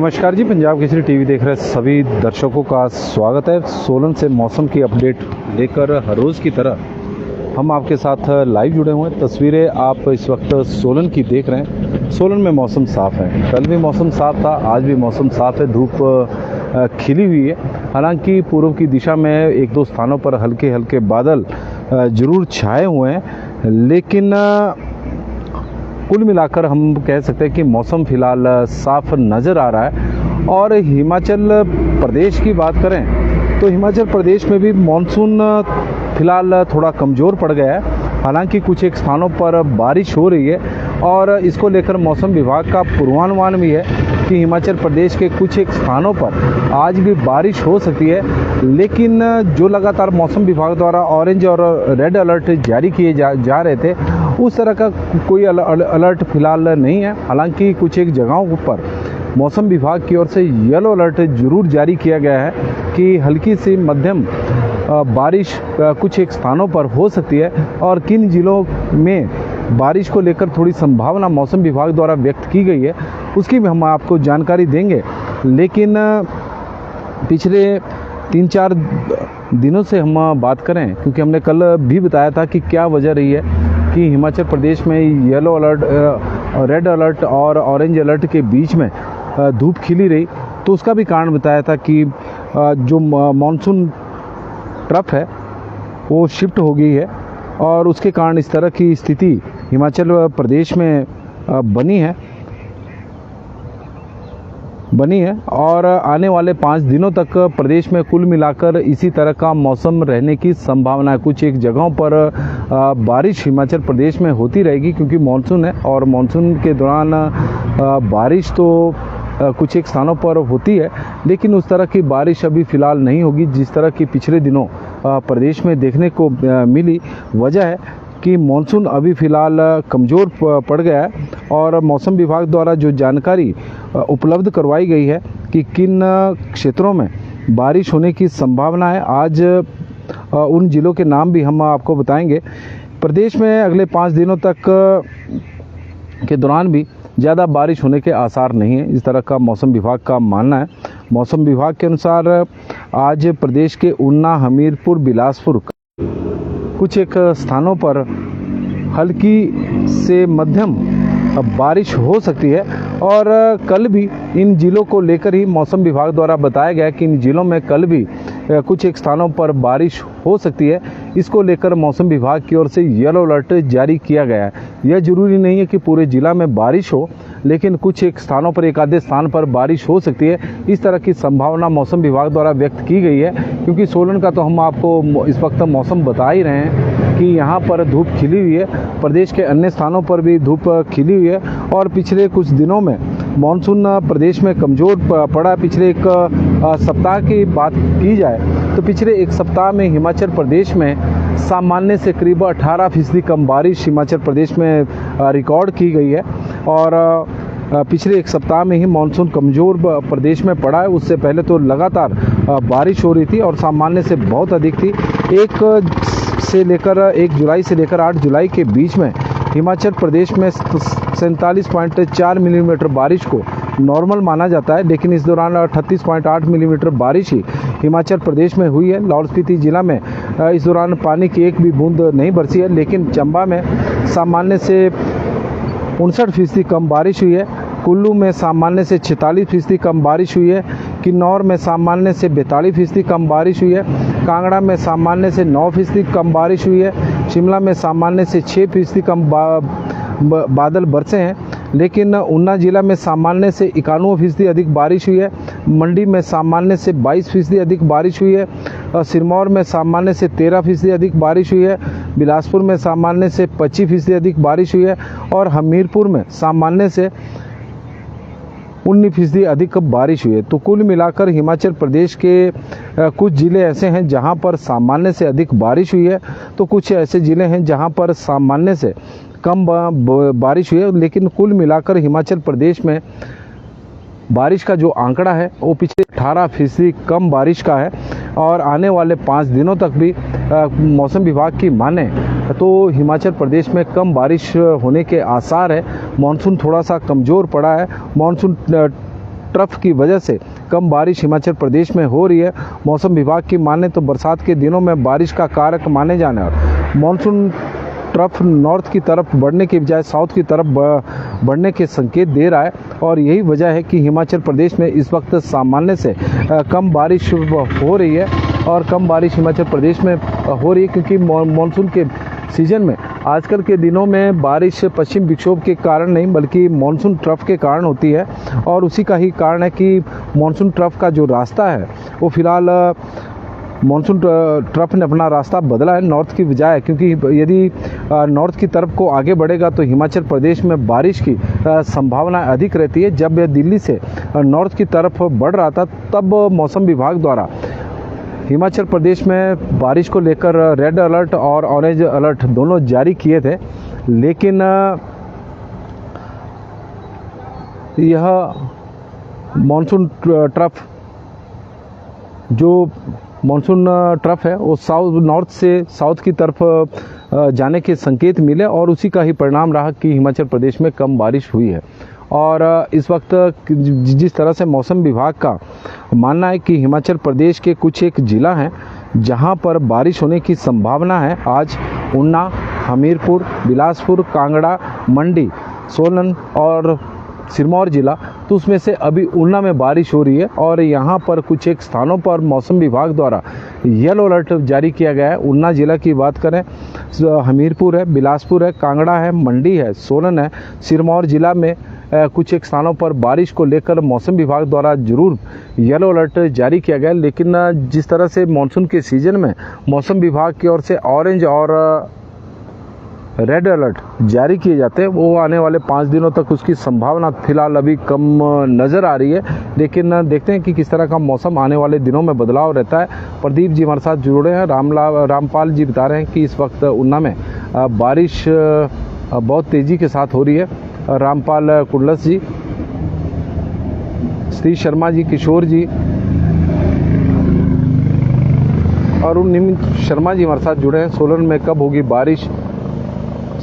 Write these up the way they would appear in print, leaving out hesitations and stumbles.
नमस्कार जी, पंजाब केसरी टीवी देख रहे सभी दर्शकों का स्वागत है। सोलन से मौसम की अपडेट लेकर हर रोज़ की तरह हम आपके साथ लाइव जुड़े हुए हैं। तस्वीरें आप इस वक्त सोलन की देख रहे हैं। सोलन में मौसम साफ़ है, कल भी मौसम साफ़ था, आज भी मौसम साफ़ है, धूप खिली हुई है। हालांकि पूर्व की दिशा में एक दो स्थानों पर हल्के हल्के बादल ज़रूर छाए हुए हैं, लेकिन कुल मिलाकर हम कह सकते हैं कि मौसम फ़िलहाल साफ नज़र आ रहा है। और हिमाचल प्रदेश की बात करें तो हिमाचल प्रदेश में भी मानसून फ़िलहाल थोड़ा कमज़ोर पड़ गया है। हालांकि कुछ एक स्थानों पर बारिश हो रही है और इसको लेकर मौसम विभाग का पूर्वानुमान भी है कि हिमाचल प्रदेश के कुछ एक स्थानों पर आज भी बारिश हो सकती है। लेकिन जो लगातार मौसम विभाग द्वारा ऑरेंज और रेड अलर्ट जारी किए जा रहे थे, उस तरह का कोई अलर्ट फ़िलहाल नहीं है। हालांकि कुछ एक जगहों पर मौसम विभाग की ओर से येलो अलर्ट ज़रूर जारी किया गया है कि हल्की से मध्यम बारिश कुछ एक स्थानों पर हो सकती है। और किन ज़िलों में बारिश को लेकर थोड़ी संभावना मौसम विभाग द्वारा व्यक्त की गई है, उसकी भी हम आपको जानकारी देंगे। लेकिन पिछले 3-4 दिनों से हम बात करें, क्योंकि हमने कल भी बताया था कि क्या वजह रही है कि हिमाचल प्रदेश में येलो अलर्ट, रेड अलर्ट और ऑरेंज अलर्ट के बीच में धूप खिली रही, तो उसका भी कारण बताया था कि जो मानसून ट्रफ है वो शिफ्ट हो गई है और उसके कारण इस तरह की स्थिति हिमाचल प्रदेश में बनी है। और आने वाले 5 दिनों तक प्रदेश में कुल मिलाकर इसी तरह का मौसम रहने की संभावना है। कुछ एक जगहों पर बारिश हिमाचल प्रदेश में होती रहेगी, क्योंकि मानसून है और मानसून के दौरान बारिश तो कुछ एक स्थानों पर होती है, लेकिन उस तरह की बारिश अभी फ़िलहाल नहीं होगी जिस तरह की पिछले दिनों प्रदेश में देखने को मिली। वजह है कि मानसून अभी फ़िलहाल कमज़ोर पड़ गया है और मौसम विभाग द्वारा जो जानकारी उपलब्ध करवाई गई है कि किन क्षेत्रों में बारिश होने की संभावना है, आज उन ज़िलों के नाम भी हम आपको बताएंगे। प्रदेश में अगले 5 दिनों तक के दौरान भी ज़्यादा बारिश होने के आसार नहीं है, इस तरह का मौसम विभाग का मानना है। मौसम विभाग के अनुसार आज प्रदेश के ऊना, हमीरपुर, बिलासपुर कुछ एक स्थानों पर हल्की से मध्यम बारिश हो सकती है। और कल भी इन ज़िलों को लेकर ही मौसम विभाग द्वारा बताया गया कि इन ज़िलों में कल भी कुछ एक स्थानों पर बारिश हो सकती है। इसको लेकर मौसम विभाग की ओर से येलो अलर्ट जारी किया गया है। यह ज़रूरी नहीं है कि पूरे ज़िला में बारिश हो, लेकिन कुछ एक स्थानों पर, एक आधे स्थान पर बारिश हो सकती है। इस तरह की संभावना मौसम विभाग द्वारा व्यक्त की गई है, क्योंकि सोलन का तो हम आपको इस वक्त मौसम बता ही रहे हैं कि यहाँ पर धूप खिली हुई है। प्रदेश के अन्य स्थानों पर भी धूप खिली हुई है और पिछले कुछ दिनों में मानसून प्रदेश में कमज़ोर पड़ा। पिछले एक सप्ताह की बात की जाए तो पिछले एक सप्ताह में हिमाचल प्रदेश में सामान्य से करीब 18% कम बारिश हिमाचल प्रदेश में रिकॉर्ड की गई है। और पिछले एक सप्ताह में ही मानसून कमज़ोर प्रदेश में पड़ा है। उससे पहले तो लगातार बारिश हो रही थी और सामान्य से बहुत अधिक थी। 1 जुलाई से लेकर 8 जुलाई के बीच में हिमाचल प्रदेश में 47.4 मिलीमीटर बारिश को नॉर्मल माना जाता है, लेकिन इस दौरान 38.8 मिलीमीटर बारिश ही हिमाचल प्रदेश में हुई है। लाहौल स्पीति जिला में इस दौरान पानी की एक भी बूंद नहीं बरसी है, लेकिन चंबा में सामान्य से 59% कम बारिश हुई है। कुल्लू में सामान्य से 46% कम बारिश हुई है। किन्नौर में सामान्य से 42% कम बारिश हुई है। कांगड़ा में सामान्य से 9% कम बारिश हुई है। शिमला में सामान्य से 6% कम बादल बरसे हैं, लेकिन ऊना जिला में सामान्य से 91% अधिक बारिश हुई है। मंडी में सामान्य से 22% अधिक बारिश हुई है। सिरमौर में सामान्य से 13% अधिक बारिश हुई है। बिलासपुर में सामान्य से 25% अधिक बारिश हुई है और हमीरपुर में सामान्य से 19% अधिक बारिश हुई है। तो कुल मिलाकर हिमाचल प्रदेश के कुछ ज़िले ऐसे हैं जहां पर सामान्य से अधिक बारिश हुई है, तो कुछ ऐसे ज़िले हैं जहां पर सामान्य से कम बारिश हुई है। लेकिन कुल मिलाकर हिमाचल प्रदेश में बारिश का जो आंकड़ा है वो पिछले 18% कम बारिश का है। और आने वाले 5 दिनों तक भी मौसम विभाग की माने तो हिमाचल प्रदेश में कम बारिश होने के आसार है। मानसून थोड़ा सा कमज़ोर पड़ा है। मानसून ट्रफ की वजह से कम बारिश हिमाचल प्रदेश में हो रही है। मौसम विभाग की माने तो बरसात के दिनों में बारिश का कारक माने जाने और मानसून ट्रफ नॉर्थ की तरफ बढ़ने के बजाय साउथ की तरफ बढ़ने के संकेत दे रहा है और यही वजह है कि हिमाचल प्रदेश में इस वक्त सामान्य से कम बारिश हो रही है। और कम बारिश हिमाचल प्रदेश में हो रही है क्योंकि मानसून के सीजन में आजकल के दिनों में बारिश पश्चिम विक्षोभ के कारण नहीं बल्कि मानसून ट्रफ के कारण होती है। और उसी का ही कारण है कि मानसून ट्रफ का जो रास्ता है वो फिलहाल मानसून ट्रफ ने अपना रास्ता बदला है नॉर्थ की बजाय, क्योंकि यदि नॉर्थ की तरफ को आगे बढ़ेगा तो हिमाचल प्रदेश में बारिश की संभावना अधिक रहती है। जब यह दिल्ली से नॉर्थ की तरफ बढ़ रहा था तब मौसम विभाग द्वारा हिमाचल प्रदेश में बारिश को लेकर रेड अलर्ट और ऑरेंज अलर्ट दोनों जारी किए थे, लेकिन यह मानसून ट्रफ जो मानसून ट्रफ है वो नॉर्थ से साउथ की तरफ जाने के संकेत मिले और उसी का ही परिणाम रहा कि हिमाचल प्रदेश में कम बारिश हुई है। और इस वक्त जिस तरह से मौसम विभाग का मानना है कि हिमाचल प्रदेश के कुछ एक ज़िला हैं जहां पर बारिश होने की संभावना है। आज ऊना, हमीरपुर, बिलासपुर, कांगड़ा, मंडी, सोलन और सिरमौर ज़िला, तो उसमें से अभी ऊना में बारिश हो रही है और यहाँ पर कुछ एक स्थानों पर मौसम विभाग द्वारा येलो अलर्ट जारी किया गया है। ऊना ज़िला की बात करें, हमीरपुर है, बिलासपुर है, कांगड़ा है, मंडी है, सोलन है, सिरमौर ज़िला में कुछ एक स्थानों पर बारिश को लेकर मौसम विभाग द्वारा जरूर येलो अलर्ट जारी किया गया। लेकिन जिस तरह से मानसून के सीजन में मौसम विभाग की ओर से ऑरेंज और रेड अलर्ट जारी किए जाते हैं वो आने वाले 5 दिनों तक उसकी संभावना फिलहाल अभी कम नज़र आ रही है। लेकिन देखते हैं कि किस तरह का मौसम आने वाले दिनों में बदलाव रहता है। प्रदीप जी हमारे साथ जुड़े हैं। रामपाल जी बता रहे हैं कि इस वक्त ऊना में बारिश बहुत तेज़ी के साथ हो रही है। रामपाल कुंडलस जी, श्री शर्मा जी, किशोर जी और निमित शर्मा जी हमारे साथ जुड़े हैं। सोलन में कब होगी बारिश,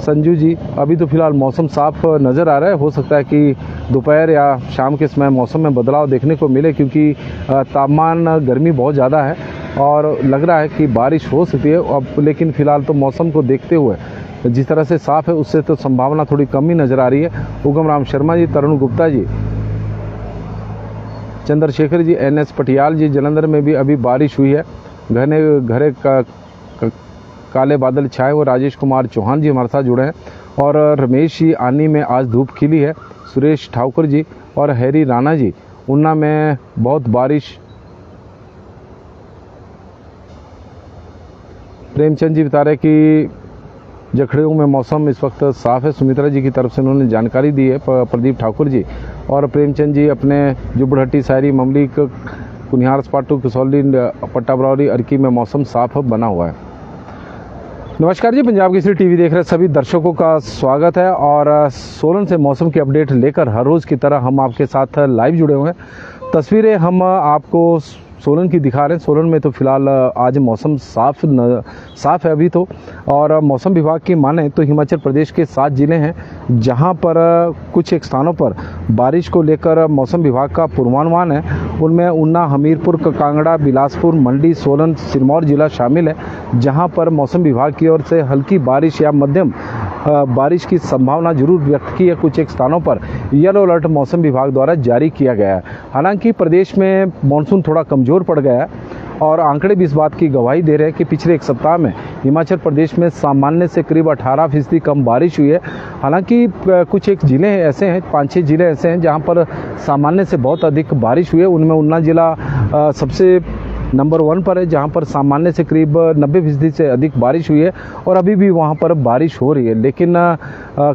संजू जी। अभी तो फिलहाल मौसम साफ नज़र आ रहा है, हो सकता है कि दोपहर या शाम के समय मौसम में बदलाव देखने को मिले क्योंकि तापमान गर्मी बहुत ज़्यादा है और लग रहा है कि बारिश हो सकती है अब। लेकिन फ़िलहाल तो मौसम को देखते हुए जिस तरह से साफ है उससे तो संभावना थोड़ी कम ही नज़र आ रही है। उगम राम शर्मा जी, तरुण गुप्ता जी, चंद्रशेखर जी, NS पटियाल जी, जलंधर में भी अभी बारिश हुई है। घरे काले बादल छाए हुए। राजेश कुमार चौहान जी हमारे साथ जुड़े हैं और रमेश जी, आनी में आज धूप खिली है। सुरेश ठाकुर जी और हैरी राणा जी, ऊना में बहुत बारिश। प्रेमचंद जी बता रहे कि जखड़ियों में मौसम इस वक्त साफ है। सुमित्रा जी की तरफ से उन्होंने जानकारी दी है, प्रदीप ठाकुर जी और प्रेमचंद जी अपने जुबड़हट्टी, सायरी, ममली, कुनिहार, स्पाटू, कसौली, पट्टा बरौली, अर्की में मौसम साफ बना हुआ है। नमस्कार जी, पंजाब केसरी टीवी देख रहे सभी दर्शकों का स्वागत है और सोलन से मौसम की अपडेट लेकर हर रोज़ की तरह हम आपके साथ लाइव जुड़े हुए हैं। तस्वीरें हम आपको सोलन की दिखा रहे हैं। सोलन में तो फिलहाल आज मौसम साफ है अभी तो, और मौसम विभाग की माने तो हिमाचल प्रदेश के 7 ज़िले हैं जहां पर कुछ एक स्थानों पर बारिश को लेकर मौसम विभाग का पूर्वानुमान है। उनमें ऊना, हमीरपुर, कांगड़ा, बिलासपुर, मंडी, सोलन, सिरमौर ज़िला शामिल है जहां पर मौसम विभाग की ओर से हल्की बारिश या मध्यम बारिश की संभावना जरूर व्यक्त की है। कुछ एक स्थानों पर येलो अलर्ट मौसम विभाग द्वारा जारी किया गया है। हालांकि प्रदेश में मानसून थोड़ा कमज़ोर पड़ गया है और आंकड़े भी इस बात की गवाही दे रहे हैं कि पिछले एक सप्ताह में हिमाचल प्रदेश में सामान्य से करीब 18% कम बारिश हुई है। हालांकि कुछ एक ज़िले ऐसे हैं, 5-6 ज़िले ऐसे हैं जहां पर सामान्य से बहुत अधिक बारिश हुई है। उनमें ऊना ज़िला सबसे नंबर 1 पर है जहां पर सामान्य से करीब 90% से अधिक बारिश हुई है और अभी भी वहां पर बारिश हो रही है। लेकिन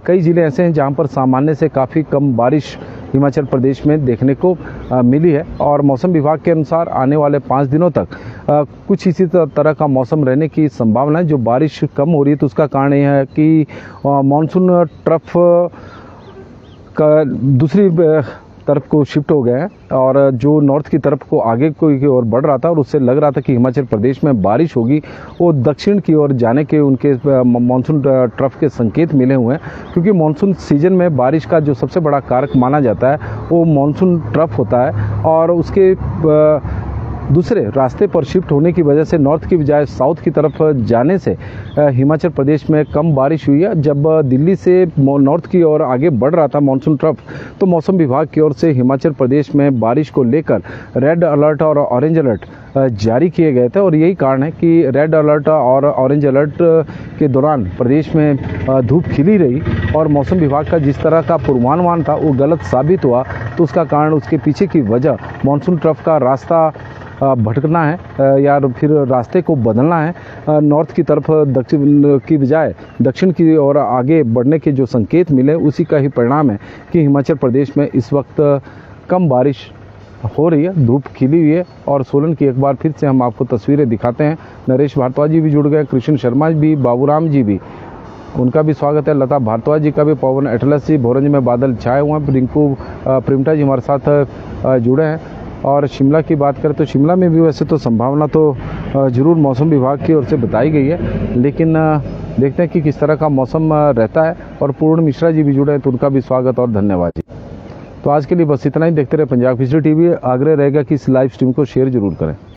कई ज़िले ऐसे हैं जहां पर सामान्य से काफ़ी कम बारिश हिमाचल प्रदेश में देखने को मिली है। और मौसम विभाग के अनुसार आने वाले 5 दिनों तक कुछ इसी तरह का मौसम रहने की संभावना है। जो बारिश कम हो रही है तो उसका कारण यह है कि मानसून ट्रफ का दूसरी तरफ को शिफ्ट हो गए हैं और जो नॉर्थ की तरफ को आगे की ओर बढ़ रहा था और उससे लग रहा था कि हिमाचल प्रदेश में बारिश होगी, वो दक्षिण की ओर जाने के उनके मानसून ट्रफ के संकेत मिले हुए हैं। क्योंकि मानसून सीजन में बारिश का जो सबसे बड़ा कारक माना जाता है वो मानसून ट्रफ होता है और उसके दूसरे रास्ते पर शिफ्ट होने की वजह से नॉर्थ की बजाय साउथ की तरफ जाने से हिमाचल प्रदेश में कम बारिश हुई है। जब दिल्ली से नॉर्थ की ओर आगे बढ़ रहा था मानसून ट्रफ, तो मौसम विभाग की ओर से हिमाचल प्रदेश में बारिश को लेकर रेड अलर्ट और ऑरेंज अलर्ट जारी किए गए थे और यही कारण है कि रेड अलर्ट और ऑरेंज अलर्ट के दौरान प्रदेश में धूप खिली रही और मौसम विभाग का जिस तरह का पूर्वानुमान था वो गलत साबित हुआ। तो उसका कारण, उसके पीछे की वजह मानसून ट्रफ का रास्ता भटकना है या फिर रास्ते को बदलना है। नॉर्थ की तरफ दक्षिण की बजाय दक्षिण की ओर आगे बढ़ने के जो संकेत मिले, उसी का ही परिणाम है कि हिमाचल प्रदेश में इस वक्त कम बारिश हो रही है, धूप खिली हुई है। और सोलन की एक बार फिर से हम आपको तस्वीरें दिखाते हैं। नरेश भारद्वाज जी भी जुड़ गए, कृष्ण शर्मा भी, बाबूराम जी भी, उनका भी स्वागत है। लता भारद्वाज जी का भी, पवन एटलस जी, भोरंज में बादल छाए हुए हैं, रिंकू प्रिमटा जी हमारे साथ जुड़े हैं। और शिमला की बात करें तो शिमला में भी वैसे तो संभावना तो ज़रूर मौसम विभाग की ओर से बताई गई है, लेकिन देखते हैं कि किस तरह का मौसम रहता है। और पूर्ण मिश्रा जी भी जुड़े हैं, तो उनका भी स्वागत और धन्यवाद जी। तो आज के लिए बस इतना ही। देखते रहे पंजाब हिस्ट्री टीवी। आग्रह रहेगा कि इस लाइव स्ट्रीम को शेयर जरूर करें।